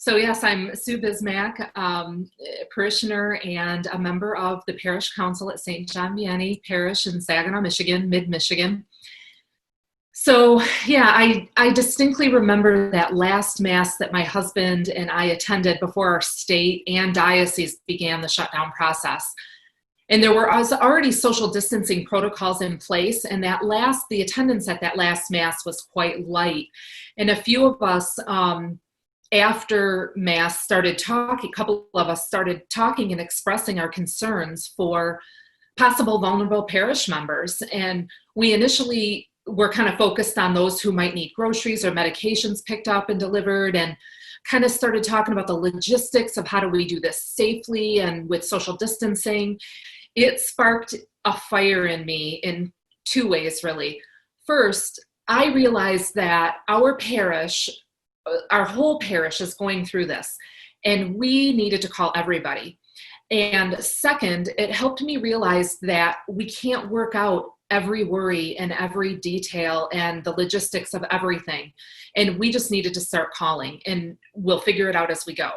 So yes, I'm Sue Bismack, parishioner and a member of the Parish Council at St. John Vianney Parish in Saginaw, Michigan, mid-Michigan. So yeah, I distinctly remember that last Mass that my husband and I attended before our state and diocese began the shutdown process. And there were already social distancing protocols in place, and the attendance at that last Mass was quite light. And a few of us, after Mass a couple of us started talking and expressing our concerns for possible vulnerable parish members. And we initially were kind of focused on those who might need groceries or medications picked up and delivered, and kind of started talking about the logistics of how do we do this safely and with social distancing. It sparked a fire in me in two ways, really. First, I realized that our whole parish is going through this, and we needed to call everybody. And second, it helped me realize that we can't work out every worry and every detail and the logistics of everything. And we just needed to start calling, and we'll figure it out as we go.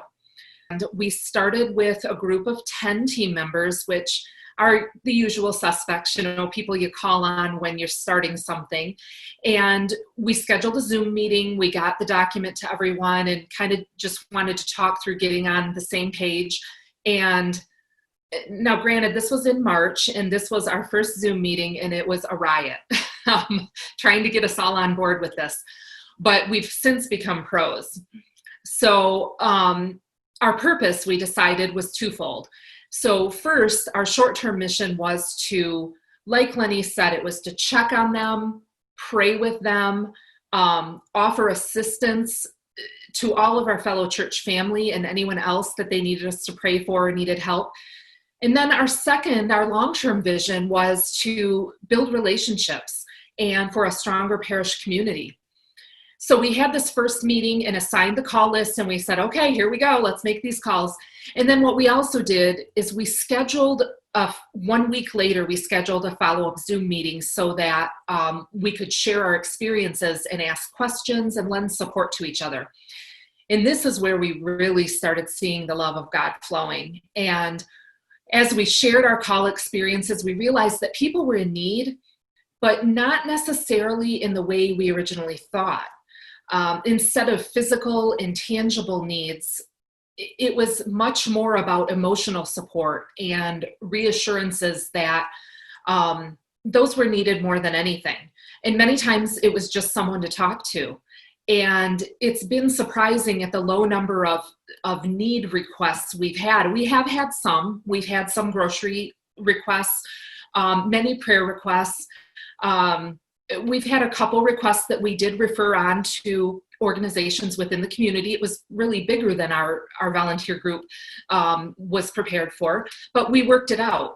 And we started with a group of 10 team members, which are the usual suspects, people you call on when you're starting something. And we scheduled a Zoom meeting. We got the document to everyone and kind of just wanted to talk through getting on the same page. And now, granted, this was in March, and this was our first Zoom meeting, and it was a riot, trying to get us all on board with this. But we've since become pros. So our purpose, we decided, was twofold. So first, our short-term mission was to, like Lenny said, it was to check on them, pray with them, offer assistance to all of our fellow church family and anyone else that they needed us to pray for or needed help. And then our long-term vision was to build relationships and for a stronger parish community. So we had this first meeting and assigned the call list, and we said, okay, here we go, let's make these calls. And then what we also did is we scheduled 1 week later, we scheduled a follow-up Zoom meeting so that we could share our experiences and ask questions and lend support to each other. And this is where we really started seeing the love of God flowing. And as we shared our call experiences, we realized that people were in need, but not necessarily in the way we originally thought. Instead of physical, intangible needs, it was much more about emotional support and reassurances that those were needed more than anything. And many times it was just someone to talk to. And it's been surprising at the low number of need requests we've had. We've had some grocery requests, many prayer requests. We've had a couple requests that we did refer on to organizations within the community. It was really bigger than our volunteer group was prepared for, but we worked it out.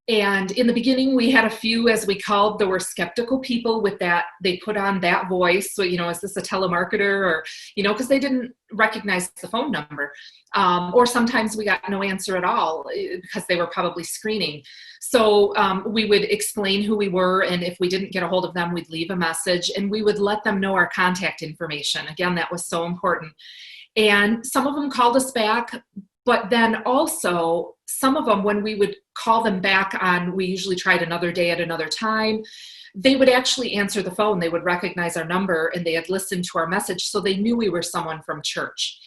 And in the beginning, we had a few, as we called, there were skeptical people with that. They put on that voice. So, is this a telemarketer or, because they didn't recognize the phone number. Or sometimes we got no answer at all because they were probably screening. So we would explain who we were, and if we didn't get a hold of them, we'd leave a message, and we would let them know our contact information. Again, that was so important. And some of them called us back, but then also some of them, when we would call them back we usually tried another day at another time, they would actually answer the phone. They would recognize our number, and they had listened to our message, so they knew we were someone from church.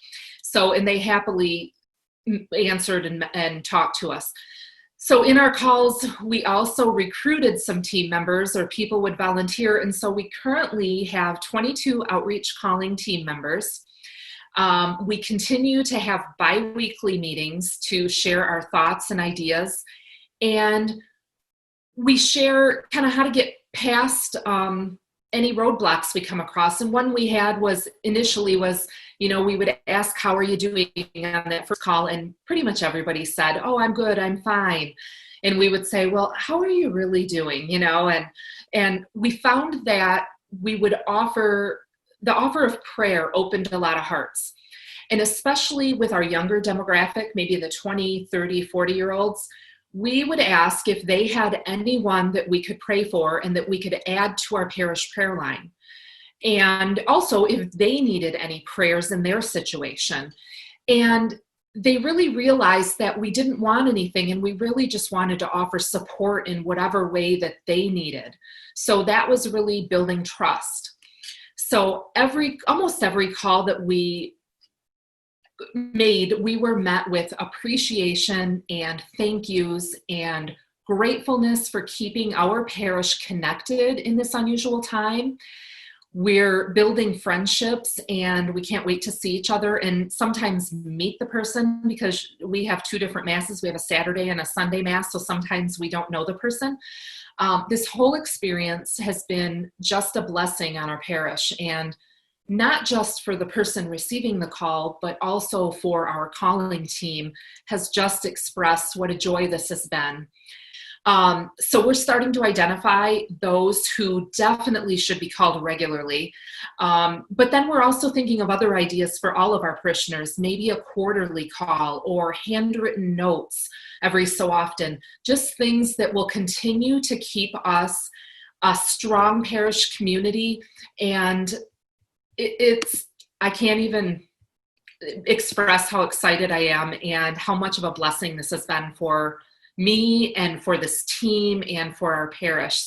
So, and they happily answered and talked to us. So in our calls, we also recruited some team members, or people would volunteer. And so we currently have 22 outreach calling team members. We continue to have bi-weekly meetings to share our thoughts and ideas. And we share kind of how to get past any roadblocks we come across. And one we had initially was, we would ask, how are you doing on that first call? And pretty much everybody said, oh, I'm good, I'm fine. And we would say, well, how are you really doing? And we found that we would the offer of prayer opened a lot of hearts. And especially with our younger demographic, maybe the 20, 30, 40-year-olds, we would ask if they had anyone that we could pray for and that we could add to our parish prayer line. and also if they needed any prayers in their situation. And they really realized that we didn't want anything, and we really just wanted to offer support in whatever way that they needed. So that was really building trust. So almost every call that we made, we were met with appreciation and thank yous and gratefulness for keeping our parish connected in this unusual time. We're building friendships, and we can't wait to see each other and sometimes meet the person, because we have two different masses. We have a Saturday and a Sunday mass, so sometimes we don't know the person. This whole experience has been just a blessing on our parish, and not just for the person receiving the call, but also for our calling team has just expressed what a joy this has been. So we're starting to identify those who definitely should be called regularly. But then we're also thinking of other ideas for all of our parishioners, maybe a quarterly call or handwritten notes every so often, just things that will continue to keep us a strong parish community. And I can't even express how excited I am and how much of a blessing this has been for me and for this team and for our parish.